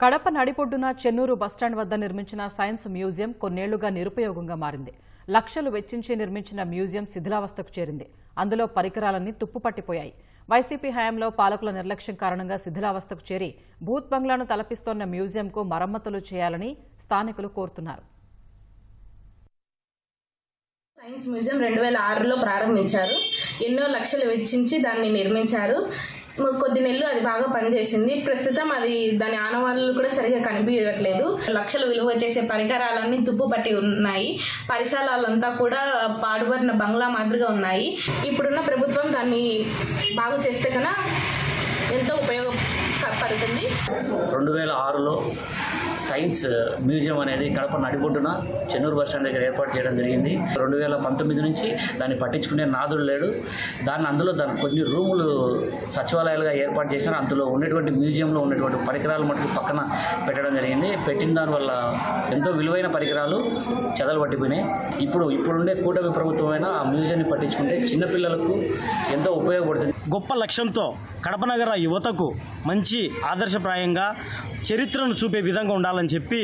Kadapa నడిపొడ్డున Chennur bus stand వద్ద నిర్మించిన science museum కొన్నేళ్లుగా నిరుపయోగంగా మారింది. లక్షలు వెచ్చించి నిర్మించిన మ్యూజియం శిథిలావస్థకు చేరింది. అందులో పరికరాలన్నీ తుప్పుపట్టిపోయాయి. వైసీపీ హయాంలో పాలకుల నిర్లక్ష్యం కారణంగా శిథిలావస్థకు చేరి భూత్ బంగ్లాను తలపిస్తోన్న మ్యూజియంకు మరమ్మతులు చేయాలని స్థానికులు కోరుతున్నారు. సైన్స్ మ్యూజియం 2006లో ప్రారంభించారు. ఎన్నో లక్షలు వెచ్చించి దాన్ని నిర్మించారు. కొద్ది నెలలు అది బాగా పనిచేసింది. ప్రస్తుతం అది దాని ఆనవాళ్ళు కూడా సరిగా కనిపించట్లేదు. లక్షలు విలువ చేసే పరికరాలన్నీ తుప్పు పట్టి ఉన్నాయి. పరిసరాలంతా కూడా పాడుబడిన బంగ్లా మాదిరిగా ఉన్నాయి. ఇప్పుడున్న ప్రభుత్వం దాన్ని బాగు చేస్తే కన్నా ఎంతో ఉపయోగపడుతుంది. 2006లో సైన్స్ మ్యూజియం అనేది కడప నడిబొడ్డున చెన్నూరు బస్టాండ్ దగ్గర ఏర్పాటు చేయడం జరిగింది. 2019 నుంచి దాన్ని పట్టించుకునే నాదుడు లేడు. అందులో కొన్ని రూములు సచివాలయాలుగా ఏర్పాటు చేశారు. అందులో ఉన్నటువంటి మ్యూజియంలో ఉన్నటువంటి పరికరాలు మటుకు పక్కన పెట్టడం జరిగింది. పెట్టిన దానివల్ల ఎంతో విలువైన పరికరాలు చెదలు పట్టిపోయినాయి. ఇప్పుడుండే కూటమి ప్రభుత్వమైన ఆ మ్యూజియాన్ని పట్టించుకుంటే చిన్నపిల్లలకు ఎంతో ఉపయోగపడుతుంది. గొప్ప లక్ష్యంతో కడప నగర యువతకు మంచి ఆదర్శప్రాయంగా చరిత్రను చూపే విధంగా ఉండాలని చెప్పి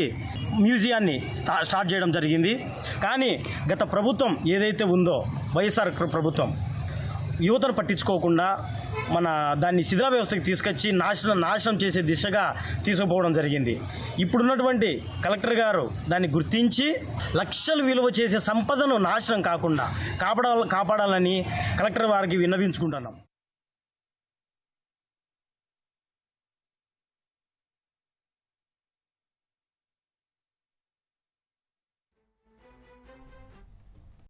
మ్యూజియాన్ని స్టార్ట్ చేయడం జరిగింది. కానీ గత ప్రభుత్వం ఏదైతే ఉందో వైఎస్ఆర్ ప్రభుత్వం యువతను పట్టించుకోకుండా దాన్ని శిథిల వ్యవస్థకి తీసుకొచ్చి నాశనం చేసే దిశగా తీసుకుపోవడం జరిగింది. ఇప్పుడున్నటువంటి కలెక్టర్ గారు దాన్ని గుర్తించి లక్షలు విలువ చేసే సంపదను నాశనం కాకుండా కాపాడాలని కలెక్టర్ వారికి విన్నవించుకుంటున్నాం.